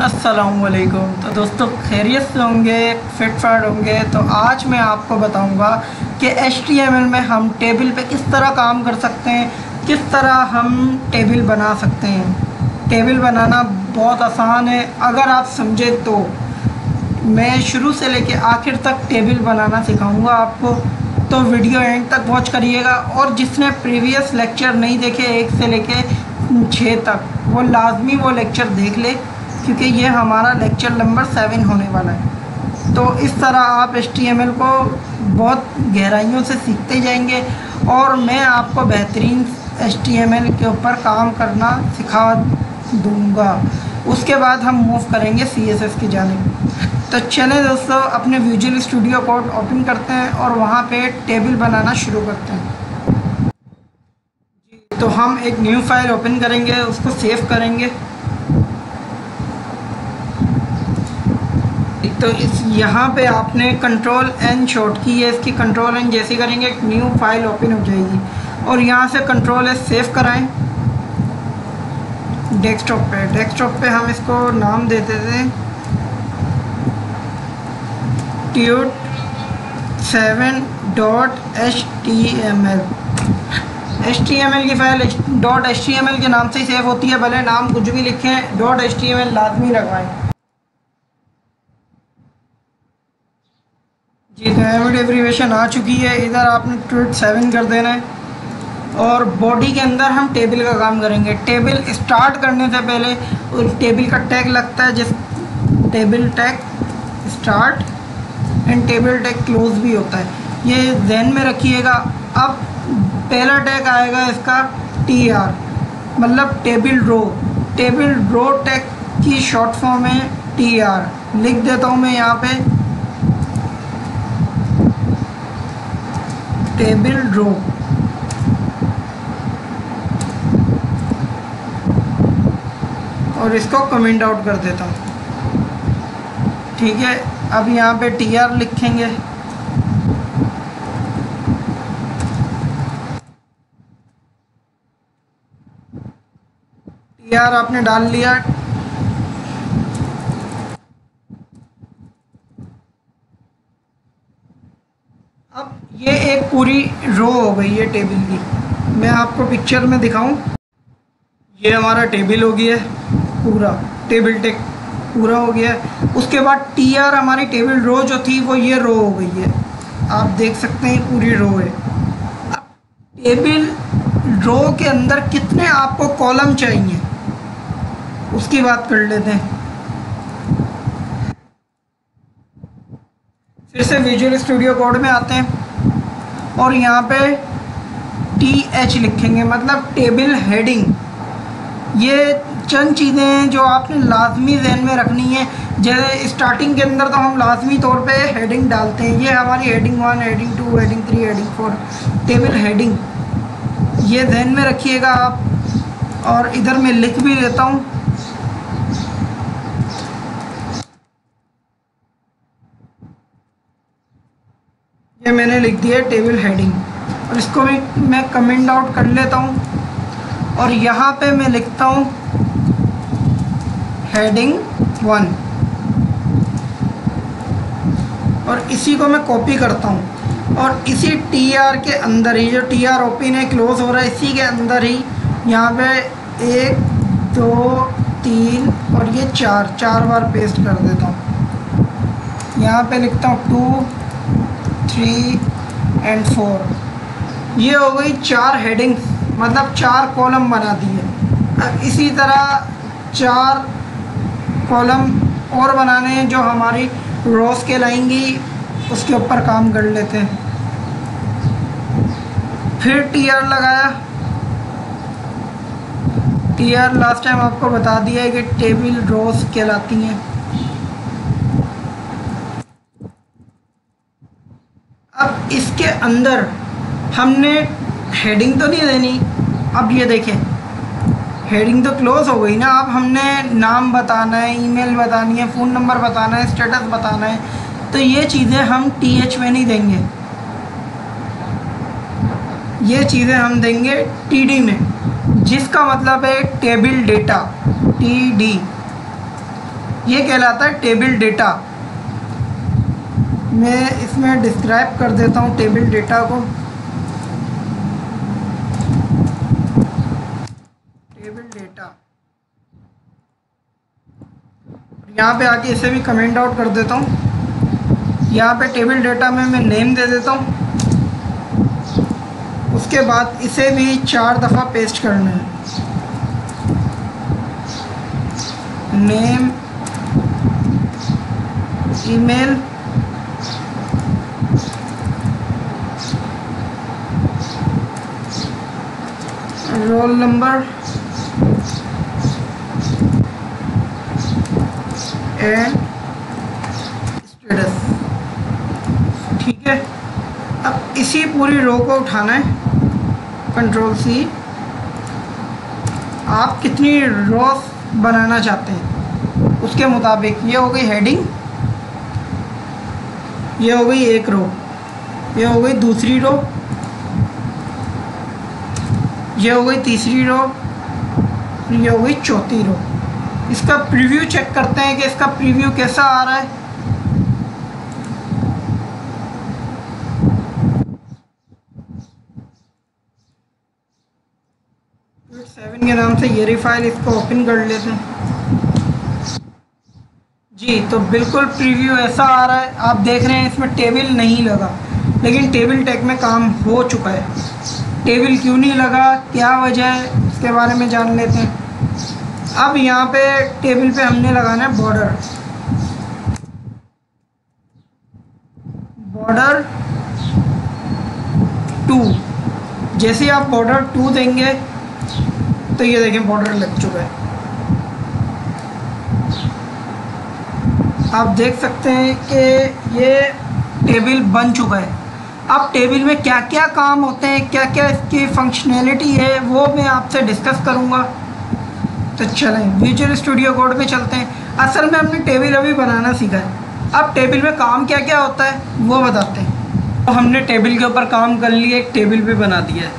अस्सलामुअलैकुम। तो दोस्तों खैरियत से होंगे, फिट फाट होंगे। तो आज मैं आपको बताऊंगा कि HTML में हम टेबल पे किस तरह काम कर सकते हैं, किस तरह हम टेबल बना सकते हैं। टेबल बनाना बहुत आसान है अगर आप समझे तो। मैं शुरू से लेके आखिर तक टेबल बनाना सिखाऊंगा आपको, तो वीडियो एंड तक वॉच करिएगा। और जिसने प्रीवियस लेक्चर नहीं देखे 1 से लेके 6 तक, वो लाजमी वो लेक्चर देख ले, क्योंकि ये हमारा लेक्चर नंबर 7 होने वाला है। तो इस तरह आप HTML को बहुत गहराइयों से सीखते जाएंगे और मैं आपको बेहतरीन HTML के ऊपर काम करना सिखा दूंगा। उसके बाद हम मूव करेंगे CSS की जानिब। तो चलें दोस्तों, अपने विजुअल स्टूडियो कोड ओपन करते हैं और वहाँ पे टेबल बनाना शुरू करते हैं। तो हम एक न्यू फाइल ओपन करेंगे, उसको सेव करेंगे। तो इस यहाँ पे आपने Ctrl+N शॉर्ट की है, इसकी Ctrl+N जैसे करेंगे एक न्यू फाइल ओपन हो जाएगी। और यहाँ से Ctrl+S सेव कराएं डेस्कटॉप पे हम इसको नाम देते थे tut7.html। की फाइल .html के नाम से ही सेव होती है, भले नाम कुछ भी लिखें, .html लाजमी लगवाएं। जी, तो एमिड एब्रीवेशन आ चुकी है। इधर आपने tut7 कर देना है और बॉडी के अंदर हम टेबल का काम करेंगे। टेबल स्टार्ट करने से पहले टेबल का टैग लगता है, जिस table tag start and table tag close भी होता है, ये ध्यान में रखिएगा। अब पहला टैग आएगा इसका TR, मतलब टेबल रो टैग की शॉर्ट फॉर्म है TR। लिख देता हूँ मैं यहाँ पे टेबल रो। और इसको कमेंट आउट कर देता हूँ, ठीक है। अब यहाँ पे TR लिखेंगे। TR आपने डाल लिया। अब ये एक पूरी रो हो गई है टेबल की। मैं आपको पिक्चर में दिखाऊं, ये हमारा टेबल हो गया है, पूरा टेबल टेक पूरा हो गया है। उसके बाद TR हमारी टेबल रो जो थी वो ये रो हो गई है, आप देख सकते हैं पूरी रो है। अब टेबल रो के अंदर कितने आपको कॉलम चाहिए उसकी बात कर लेते हैं। फिर से विजुअल स्टूडियो कोड में आते हैं और यहाँ पे TH लिखेंगे, मतलब टेबल हेडिंग। ये चंद चीज़ें हैं जो आपने लाजमी ध्यान में रखनी है। जैसे स्टार्टिंग के अंदर तो हम लाजमी तौर पे हेडिंग डालते हैं। ये हमारी heading 1, heading 2, heading 3, heading 4 table heading, ये ध्यान में रखिएगा आप। और इधर मैं लिख भी देता हूँ, ये मैंने लिख दिया है टेबल हेडिंग। और इसको भी मैं कमेंट आउट कर लेता हूँ और यहाँ पे मैं लिखता हूँ हेडिंग 1 और इसी को मैं कॉपी करता हूँ। और इसी TR के अंदर ही, जो TR ओपन है क्लोज हो रहा है, इसी के अंदर ही यहाँ पे 1 2 3 और ये 4 बार पेस्ट कर देता हूँ। यहाँ पे लिखता हूँ 2 3 एंड 4। ये हो गई 4 हेडिंग्स, मतलब 4 कॉलम बना दिए। अब इसी तरह 4 कॉलम और बनाने हैं जो हमारी रोज कहलाएंगी, उसके ऊपर काम कर लेते हैं। फिर TR लगाया। TR लास्ट टाइम आपको बता दिया है कि टेबल रोज कहलाती हैं। अब इसके अंदर हमने हेडिंग तो नहीं देनी। अब ये देखें, हेडिंग तो क्लोज हो गई ना। अब हमने नाम बताना है, ईमेल बतानी है, फ़ोन नंबर बताना है, स्टेटस बताना है। तो ये चीज़ें हम TH में नहीं देंगे, ये चीज़ें हम देंगे TD में, जिसका मतलब है टेबल डेटा, TD। ये कहलाता है टेबल डेटा। मैं इसमें डिस्क्राइब कर देता हूँ टेबल डेटा को। टेबल डेटा, यहाँ पे आके इसे भी कमेंट आउट कर देता हूँ। यहाँ पे टेबल डेटा में मैं नेम दे देता हूँ। उसके बाद इसे भी 4 दफ़ा पेस्ट करना है। Name, email, roll number and status. ठीक है, अब इसी पूरी रो को उठाना है, कंट्रोल सी। आप कितनी रो बनाना चाहते हैं उसके मुताबिक। ये हो गई हेडिंग, ये हो गई एक रो, ये हो गई दूसरी रो, ये हो गई तीसरी रो, ये हो गई चौथी रो। इसका प्रीव्यू चेक करते हैं कि इसका प्रीव्यू कैसा आ रहा है। .7 के नाम से ये फाइल, इसको ओपन कर लेते हैं जी। तो बिल्कुल प्रीव्यू ऐसा आ रहा है, आप देख रहे हैं इसमें टेबल नहीं लगा, लेकिन टेबल टैग में काम हो चुका है। टेबल क्यों नहीं लगा, क्या वजह है, इसके बारे में जान लेते हैं। अब यहाँ पे टेबल पे हमने लगाना है बॉर्डर। बॉर्डर 2। जैसे आप बॉर्डर 2 देंगे तो ये देखें बॉर्डर लग चुका है। आप देख सकते हैं कि ये टेबल बन चुका है। अब टेबल में क्या क्या काम होते हैं, क्या क्या इसकी फंक्शनैलिटी है, वो मैं आपसे डिस्कस करूँगा। तो चलें विजुअल स्टूडियो कोड में चलते हैं। असल में हमने टेबल अभी बनाना सीखा है, अब टेबल में काम क्या क्या होता है वो बताते हैं। तो हमने टेबल के ऊपर काम कर लिया, एक टेबल भी बना दिया है।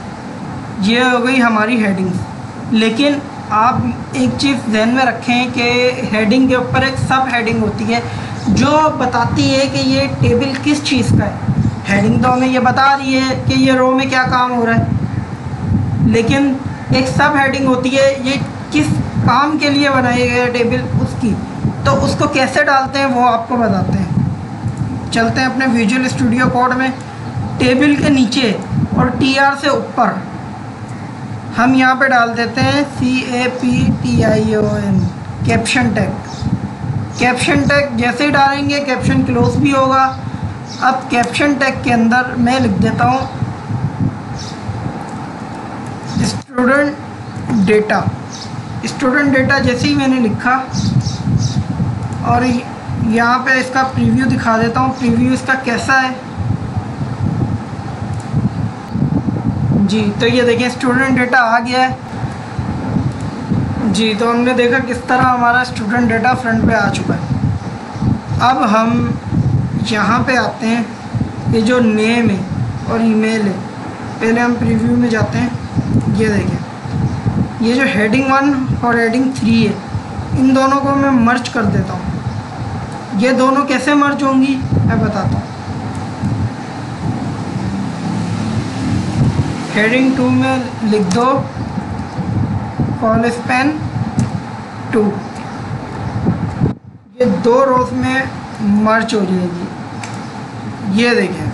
ये हो गई हमारी हेडिंग्स। लेकिन आप एक चीज़ ध्यान में रखें कि हेडिंग के ऊपर एक सब हेडिंग होती है जो बताती है कि ये टेबल किस चीज़ का है। हेडिंग तो हमें ये बता रही है कि ये रो में क्या काम हो रहा है, लेकिन एक सब हेडिंग होती है ये किस काम के लिए बनाई गई है टेबल उसकी। तो उसको कैसे डालते हैं वो आपको बताते हैं। चलते हैं अपने विजुअल स्टूडियो कोड में। टेबल के नीचे और TR से ऊपर हम यहाँ पे डाल देते हैं CAPTION, caption tag. Caption tag जैसे ही डालेंगे कैप्शन क्लोज भी होगा। अब कैप्शन टैग के अंदर मैं लिख देता हूँ स्टूडेंट डेटा। स्टूडेंट डेटा जैसे ही मैंने लिखा और यहाँ पे इसका प्रीव्यू दिखा देता हूँ। प्रीव्यू इसका कैसा है जी। तो ये देखें स्टूडेंट डेटा आ गया है जी। तो हमने देखा किस तरह हमारा स्टूडेंट डेटा फ्रंट पे आ चुका है। अब हम यहाँ पे आते हैं, ये जो नेम है और ईमेल है, पहले हम प्रीव्यू में जाते हैं। ये देखें ये जो हेडिंग 1 और हेडिंग 3 है, इन दोनों को मैं मर्ज कर देता हूँ। ये दोनों कैसे मर्ज होंगी मैं बताता हूँ। हेडिंग 2 में लिख दो कॉल स्पैन 2। ये 2 रोज में मर्ज हो जाएगी, ये देखें।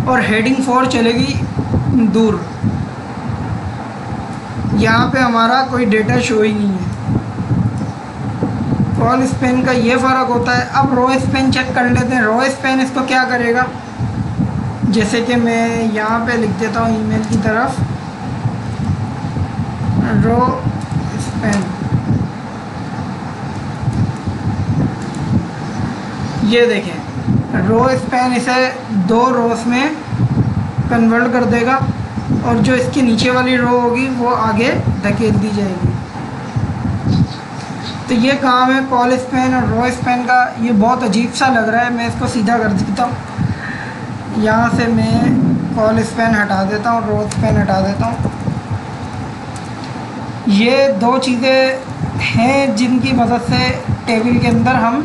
और हेडिंग 4 चलेगी दूर। यहाँ पे हमारा कोई डेटा शो ही नहीं है। कॉल स्पैन का ये फ़र्क होता है। अब रो स्पैन चेक कर लेते हैं। रो स्पैन इसको क्या करेगा, जैसे कि मैं यहाँ पे लिख देता हूँ ईमेल की तरफ रो स्पैन। ये देखें रो स्पैन इसे 2 रोज में कन्वर्ट कर देगा और जो इसके नीचे वाली रो होगी वो आगे धकेल दी जाएगी। तो ये काम है कॉल स्पैन और रो स्पैन का। ये बहुत अजीब सा लग रहा है, मैं इसको सीधा कर देता हूँ। यहाँ से मैं कॉल स्पैन हटा देता हूँ, रो स्पैन हटा देता हूँ। ये 2 चीज़ें हैं जिनकी मदद से टेबल के अंदर हम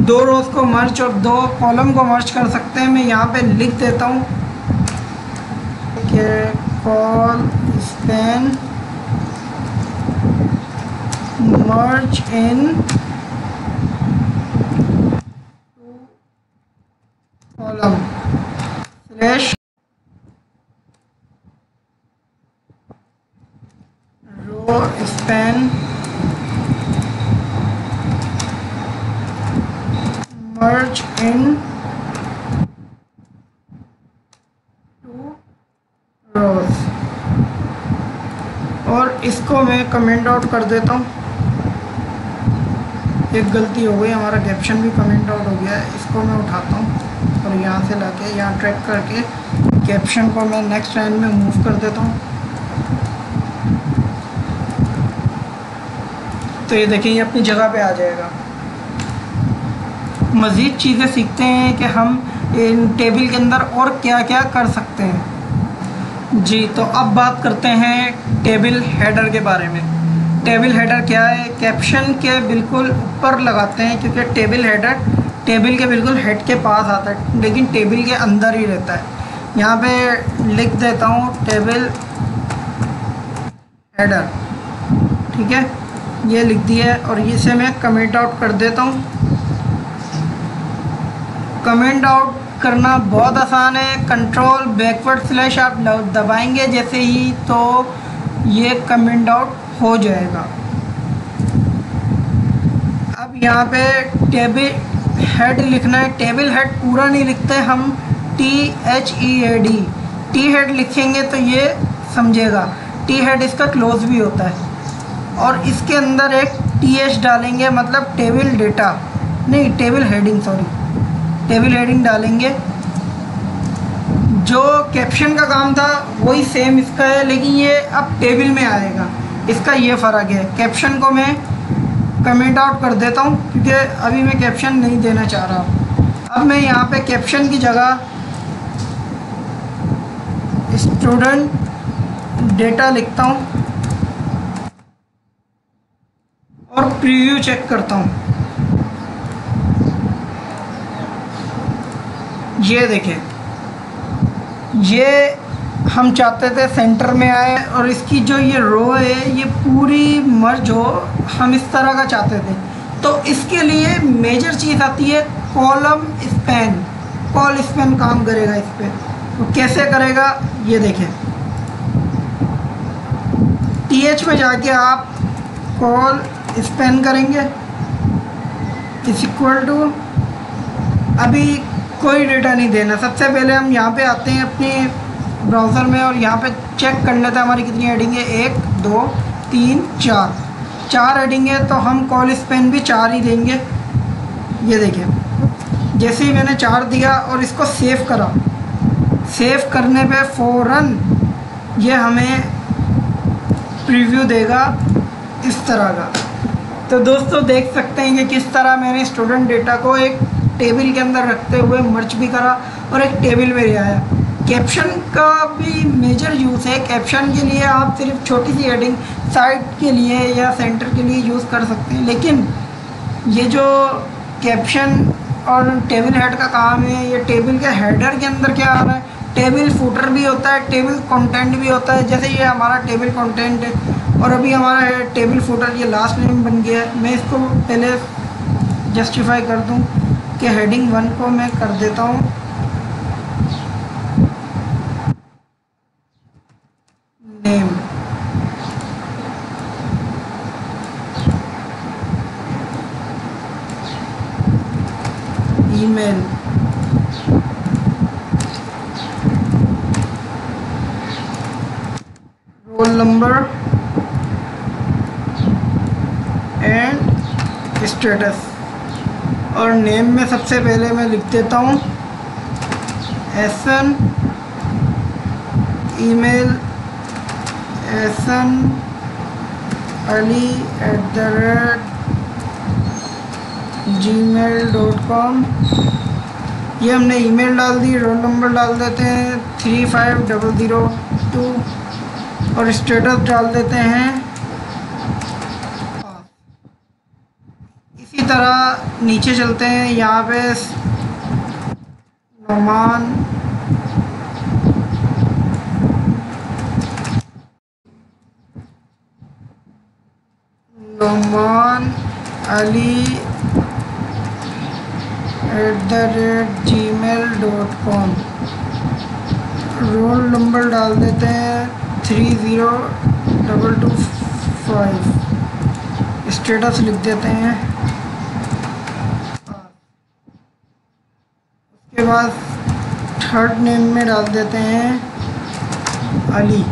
2 रोज़ को मर्ज और 2 कॉलम को मर्ज कर सकते हैं। मैं यहाँ पे लिख देता हूँ कि col span merge in 2 column slash row span merge in 2 rows। और इसको मैं कमेंट आउट कर देता हूँ। एक गलती हो गई, हमारा कैप्शन भी कमेंट आउट हो गया है। इसको मैं उठाता हूँ और यहाँ से लाके यहाँ ट्रैक करके कैप्शन को मैं नेक्स्ट लाइन में मूव कर देता हूँ। तो ये देखिए, ये अपनी जगह पे आ जाएगा। मज़ीद चीज़ें सीखते हैं कि हम इन टेबल के अंदर और क्या क्या कर सकते हैं। जी, तो अब बात करते हैं टेबल हेडर के बारे में। टेबल हेडर क्या है? कैप्शन के बिल्कुल ऊपर लगाते हैं, क्योंकि टेबल हेडर टेबल के बिल्कुल हेड के पास आता है, लेकिन टेबल के अंदर ही रहता है। यहाँ पे लिख देता हूँ टेबल हेडर, ठीक है, ये लिख दिया है। और इसे मैं कमेंट आउट कर देता हूँ। कमेंट आउट करना बहुत आसान है। कंट्रोल बैकवर्ड स्लैश आप दबाएंगे जैसे ही, तो ये कमेंट आउट हो जाएगा। अब यहाँ पे टेबल हेड लिखना है। टेबल हेड पूरा नहीं लिखते हम, THEAD टी हेड लिखेंगे तो ये समझेगा। टी हेड इसका क्लोज भी होता है। और इसके अंदर एक TH डालेंगे, मतलब टेबल डेटा नहीं, table heading, sorry, table heading डालेंगे। जो कैप्शन का काम था वही सेम इसका है, लेकिन ये अब टेबल में आएगा, इसका ये फ़र्क है। कैप्शन को मैं कमेंट आउट कर देता हूँ, क्योंकि अभी मैं कैप्शन नहीं देना चाह रहा। अब मैं यहाँ पे कैप्शन की जगह स्टूडेंट डेटा लिखता हूँ और प्रीव्यू चेक करता हूँ। ये देखें, ये हम चाहते थे सेंटर में आए और इसकी जो ये रो है ये पूरी मर्ज हो, हम इस तरह का चाहते थे। तो इसके लिए मेजर चीज़ आती है कॉलम स्पैन। कॉल स्पैन काम करेगा इस पर। तो कैसे करेगा ये देखें, TH में जाके आप कॉल स्पैन करेंगे इस इक्वल टू, अभी कोई डेटा नहीं देना। सबसे पहले हम यहाँ पे आते हैं अपने ब्राउज़र में और यहाँ पे चेक कर लेते हैं हमारी कितनी हेडिंग है। 1 2 3 4 हेडिंग है, तो हम कॉल स्पैन भी 4 ही देंगे। ये देखिए, जैसे ही मैंने 4 दिया और इसको सेव करा, सेव करने पे फ़ौरन ये हमें प्रीव्यू देगा इस तरह का। तो दोस्तों देख सकते हैं कि किस तरह मैंने स्टूडेंट डेटा को एक टेबल के अंदर रखते हुए मर्ज भी करा और एक टेबल में ले आया। कैप्शन का भी मेजर यूज़ है। कैप्शन के लिए आप सिर्फ छोटी सी हेडिंग साइड के लिए या सेंटर के लिए यूज़ कर सकते हैं, लेकिन ये जो कैप्शन और टेबल हेड का काम है, ये टेबल के हेडर के अंदर क्या आ रहा है, टेबल फुटर भी होता है, टेबल कंटेंट भी होता है। जैसे ये हमारा टेबल कंटेंट है और अभी हमारा है टेबल फुटर, ये लास्ट नेम बन गया है। मैं इसको पहले जस्टिफाई कर दूं कि हेडिंग 1 को मैं कर देता हूँ name. Email, roll number and status. और नेम में सबसे पहले मैं लिख देता हूँ एसन, ईमेल asanali@gmail.com। ये हमने ईमेल डाल दी। रोल नंबर डाल देते हैं 35002 और स्टेटस डाल देते हैं। तरह नीचे चलते हैं। यहाँ पे Noman Ali @gmail.com, roll number डाल देते हैं 30225, स्टेटस लिख देते हैं। उसके बाद थर्ड नेम में डाल देते हैं Ali.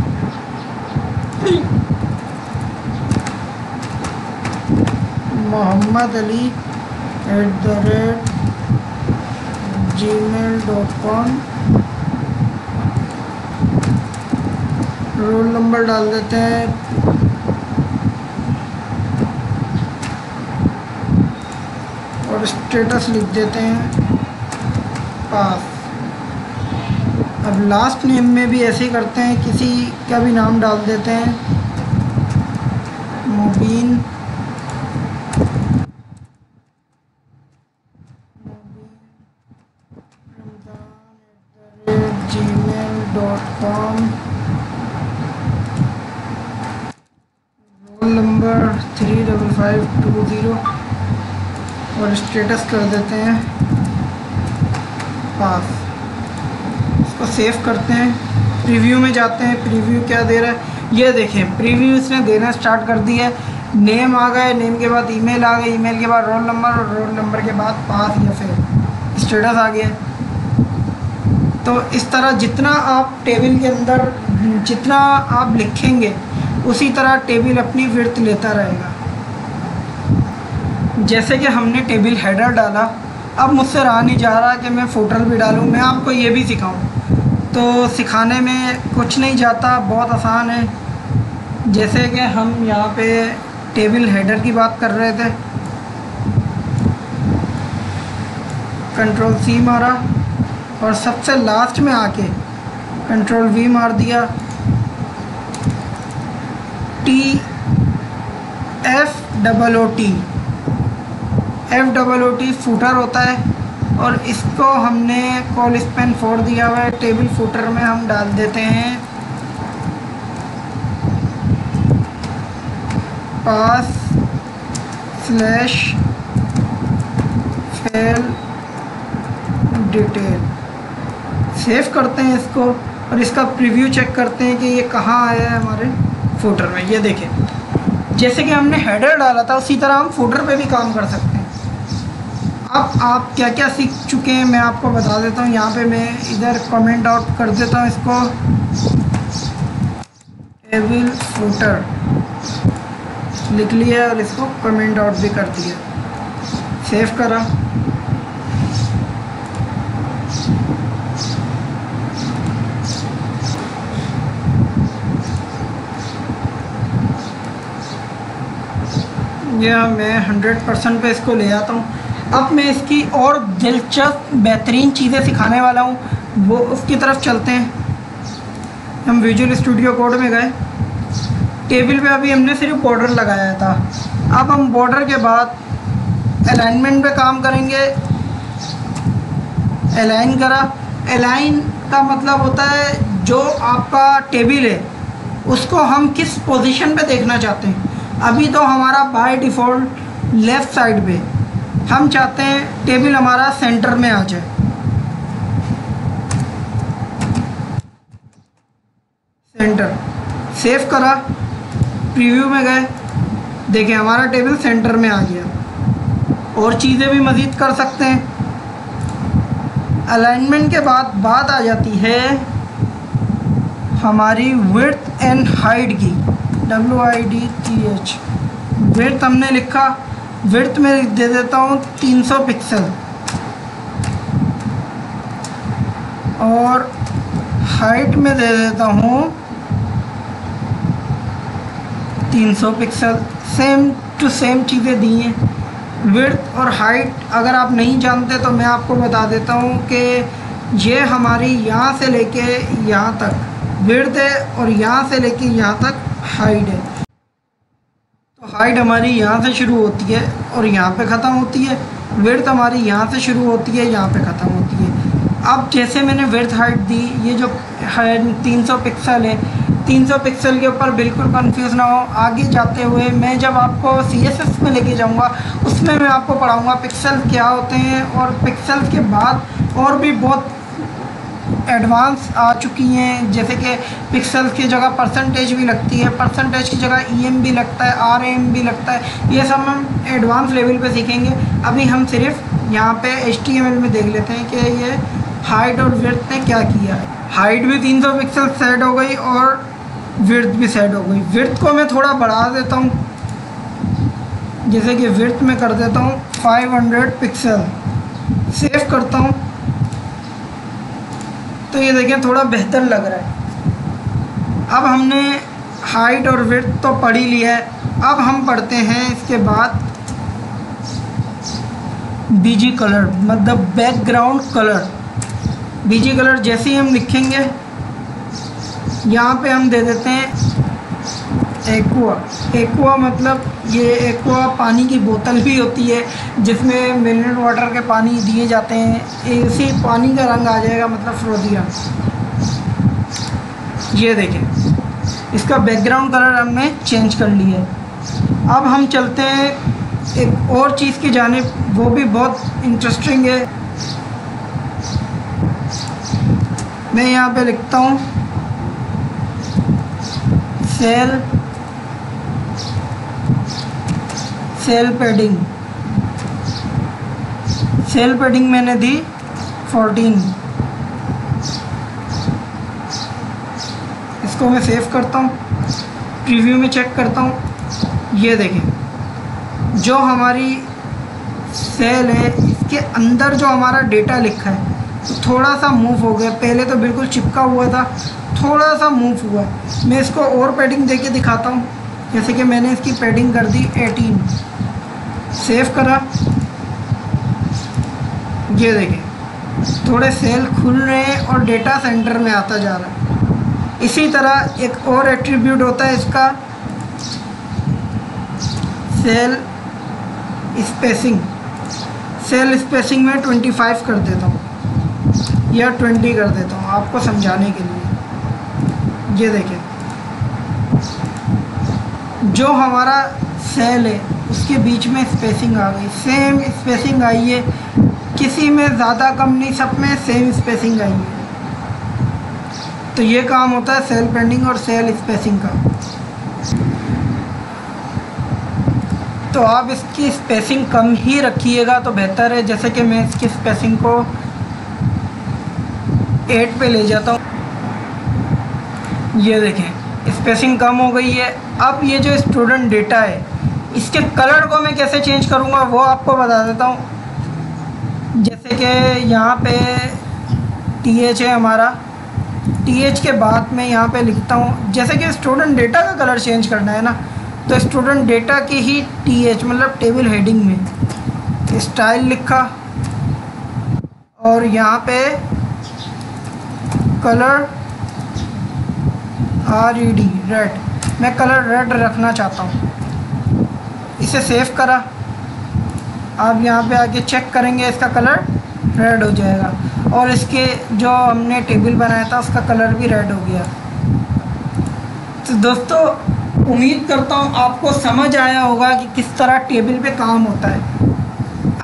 Mohammad Ali @gmail.com, roll number डाल देते हैं और स्टेटस लिख देते हैं पास। अब लास्ट नेम में भी ऐसे ही करते हैं, किसी का भी नाम डाल देते हैं, मुबीन gmail.com, रोल नंबर 35520 और स्टेटस कर देते हैं पास। इसको सेव करते हैं, प्रीव्यू में जाते हैं। प्रीव्यू क्या दे रहा है ये देखें, प्रीव्यू इसने देना स्टार्ट कर दिया है। नेम आ गए, नेम के बाद ईमेल आ गए, ईमेल के बाद रोल नंबर और रोल नंबर के बाद पास या फिर स्टेटस आ गया। तो इस तरह जितना आप टेबल के अंदर जितना आप लिखेंगे उसी तरह टेबल अपनी विड्थ लेता रहेगा। जैसे कि हमने टेबल हेडर डाला, अब मुझसे रहा नहीं जा रहा कि मैं फुटर भी डालूं, मैं आपको ये भी सिखाऊं। तो सिखाने में कुछ नहीं जाता, बहुत आसान है। जैसे कि हम यहाँ पे टेबल हेडर की बात कर रहे थे, Ctrl+C मारा और सबसे लास्ट में आके Ctrl+V मार दिया। FOOT फूटर होता है और इसको हमने कॉल स्पेन 4 दिया हुआ है। टेबल फूटर में हम डाल देते हैं pass/fail डिटेल। सेव करते हैं इसको और इसका प्रीव्यू चेक करते हैं कि ये कहाँ आया है हमारे फुटर में। ये देखें, जैसे कि हमने हेडर डाला था उसी तरह हम फुटर पे भी काम कर सकते हैं। अब आप क्या क्या सीख चुके हैं मैं आपको बता देता हूँ। यहाँ पे मैं इधर कमेंट आउट कर देता हूँ, इसको टेबल फुटर लिख लिया और इसको कमेंट आउट भी कर दिया, सेव करा। या मैं 100% पे इसको ले आता हूँ। अब मैं इसकी और दिलचस्प बेहतरीन चीज़ें सिखाने वाला हूँ, वो उसकी तरफ चलते हैं। हम विजुअल स्टूडियो कोड में गए, टेबल पे अभी हमने सिर्फ बॉर्डर लगाया था। अब हम बॉर्डर के बाद अलाइनमेंट पे काम करेंगे। अलाइन करा, अलाइन का मतलब होता है जो आपका टेबल है उसको हम किस पोजीशन पे देखना चाहते हैं। अभी तो हमारा बाय डिफ़ॉल्ट लेफ़्ट साइड पे, हम चाहते हैं टेबल हमारा सेंटर में आ जाए। सेंटर सेव करा, प्रीव्यू में गए, देखें हमारा टेबल सेंटर में आ गया। और चीज़ें भी मज़ीद कर सकते हैं। अलाइनमेंट के बाद बात आ जाती है हमारी विड्थ एंड हाइट की, WIDTH। विड्थ हमने लिखा, विड्थ में दे देता हूँ 300 पिक्सल और हाइट में दे देता हूँ 300 पिक्सल। सेम टू सेम चीज़ें दी हैं। विड्थ और हाइट अगर आप नहीं जानते तो मैं आपको बता देता हूँ कि ये हमारी यहाँ से लेके यहाँ तक विड्थ है और यहाँ से लेके यहाँ तक हाइट है। तो हाइट हमारी यहाँ से शुरू होती है और यहाँ पे ख़त्म होती है। विड्थ हमारी यहाँ से शुरू होती है, यहाँ पे ख़त्म होती है। अब जैसे मैंने विड्थ हाइट दी, ये जो है 300 पिक्सल है, 300 पिक्सल के ऊपर बिल्कुल कंफ्यूज ना हो। आगे जाते हुए मैं जब आपको CSS में लेके जाऊंगा उसमें मैं आपको पढ़ाऊंगा पिक्सल क्या होते हैं, और पिक्सल के बाद और भी बहुत एडवांस आ चुकी हैं, जैसे कि पिक्सल की जगह परसेंटेज भी लगती है, परसेंटेज की जगह EM भी लगता है, RAM भी लगता है। ये सब हम एडवांस लेवल पे सीखेंगे। अभी हम सिर्फ यहाँ पे HTML में देख लेते हैं कि ये हाइट और विड्थ ने क्या किया है। हाइट भी 300 पिक्सल सेट हो गई और विड्थ भी सेट हो गई। विड्थ को मैं थोड़ा बढ़ा देता हूँ, जैसे कि विड्थ में कर देता हूँ 500 पिक्सल, सेव करता हूँ तो ये देखें थोड़ा बेहतर लग रहा है। अब हमने हाइट और विड्थ तो पढ़ ही लिया है। अब हम पढ़ते हैं इसके बाद BG कलर, मतलब बैकग्राउंड कलर। BG कलर जैसे ही हम लिखेंगे यहाँ पे हम दे देते हैं एक्वा। एक्वा मतलब ये एक्वा पानी की बोतल भी होती है जिसमें मिनरल वाटर के पानी दिए जाते हैं, इसी पानी का रंग आ जाएगा, मतलब फ्रोजिया। ये देखें इसका बैकग्राउंड कलर हमने चेंज कर लिया है। अब हम चलते हैं एक और चीज़ की जानिब, वो भी बहुत इंटरेस्टिंग है। मैं यहाँ पे लिखता हूँ सेल पैडिंग। सेल पैडिंग मैंने दी 14। इसको मैं सेव करता हूँ, प्रीव्यू में चेक करता हूँ। ये देखें जो हमारी सेल है इसके अंदर जो हमारा डेटा लिखा है तो थोड़ा सा मूव हो गया। पहले तो बिल्कुल चिपका हुआ था, थोड़ा सा मूव हुआ है। मैं इसको और पैडिंग देके दिखाता हूँ, जैसे कि मैंने इसकी पैडिंग कर दी 18, सेव करा। ये देखें थोड़े सेल खुल रहे हैं और डेटा सेंटर में आता जा रहा है। इसी तरह एक और एट्रीब्यूट होता है इसका, सेल स्पेसिंग। सेल स्पेसिंग में 25 कर देता हूँ या 20 कर देता हूँ आपको समझाने के लिए। ये देखें जो हमारा सेल है उसके बीच में स्पेसिंग आ गई, सेम स्पेसिंग आई है, किसी में ज़्यादा कम नहीं, सब में सेम स्पेसिंग आई है। तो ये काम होता है सेल पैडिंग और सेल स्पेसिंग का। तो आप इसकी स्पेसिंग कम ही रखिएगा तो बेहतर है। जैसे कि मैं इसकी स्पेसिंग को 8 पे ले जाता हूँ। ये देखें स्पेसिंग कम हो गई है। अब ये जो स्टूडेंट डेटा है इसके कलर को मैं कैसे चेंज करूँगा वो आपको बता देता हूँ। जैसे कि यहाँ पे TH है हमारा, TH के बाद मैं यहाँ पे लिखता हूँ, जैसे कि स्टूडेंट डेटा का कलर चेंज करना है ना, तो स्टूडेंट डेटा की ही TH मतलब टेबल हेडिंग में स्टाइल लिखा और यहाँ पे कलर RED रेड, मैं कलर रेड रखना चाहता हूँ। इसे सेव करा। आप यहाँ पे आके चेक करेंगे इसका कलर रेड हो जाएगा और इसके जो हमने टेबल बनाया था उसका कलर भी रेड हो गया। तो दोस्तों उम्मीद करता हूँ आपको समझ आया होगा कि किस तरह टेबल पे काम होता है।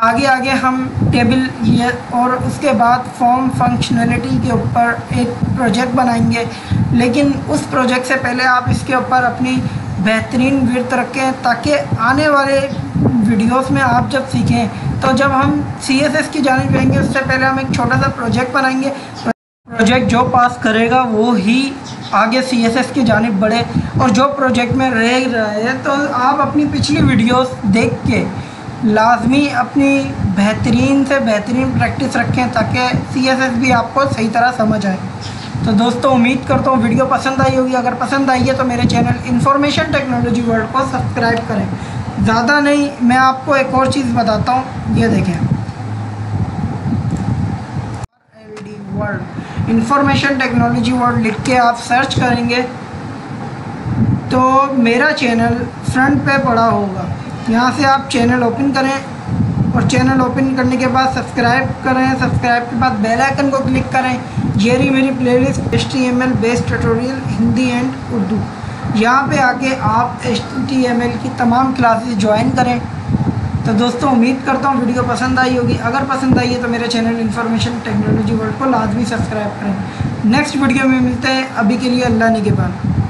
आगे आगे हम टेबल ये और उसके बाद फॉर्म फंक्शनलिटी के ऊपर एक प्रोजेक्ट बनाएंगे, लेकिन उस प्रोजेक्ट से पहले आप इसके ऊपर अपनी बेहतरीन विड्थ रखें ताकि आने वाले वीडियोस में आप जब सीखें तो जब हम CSS की जानिब जाएंगे उससे पहले हम एक छोटा सा प्रोजेक्ट बनाएंगे। प्रोजेक्ट जो पास करेगा वो ही आगे CSS की जानिब बढ़े, और जो प्रोजेक्ट में रह रहा है तो आप अपनी पिछली वीडियोस देख के लाजमी अपनी बेहतरीन से बेहतरीन प्रैक्टिस रखें ताकि CSS भी आपको सही तरह समझ आए। तो दोस्तों उम्मीद करता हूँ वीडियो पसंद आई होगी। अगर पसंद आई है तो मेरे चैनल इन्फॉर्मेशन टेक्नोलॉजी वर्ल्ड को सब्सक्राइब करें। ज़्यादा नहीं, मैं आपको एक और चीज़ बताता हूँ। ये देखें वर्ल्ड, इन्फॉर्मेशन टेक्नोलॉजी वर्ल्ड लिख के आप सर्च करेंगे तो मेरा चैनल फ्रंट पे पड़ा होगा। यहाँ से आप चैनल ओपन करें और चैनल ओपन करने के बाद सब्सक्राइब करें। सब्सक्राइब के बाद बेल आइकन को क्लिक करें। ये रही मेरी playlist HTML based tutorial Hindi and Urdu. यहाँ पे आके आप HTML की तमाम क्लासेस ज्वाइन करें। तो दोस्तों उम्मीद करता हूँ वीडियो पसंद आई होगी। अगर पसंद आई है तो मेरे चैनल इन्फॉर्मेशन टेक्नोलॉजी वर्ल्ड को लाजमी सब्सक्राइब करें। नेक्स्ट वीडियो में मिलते हैं। अभी के लिए अल्लाह निगहबान।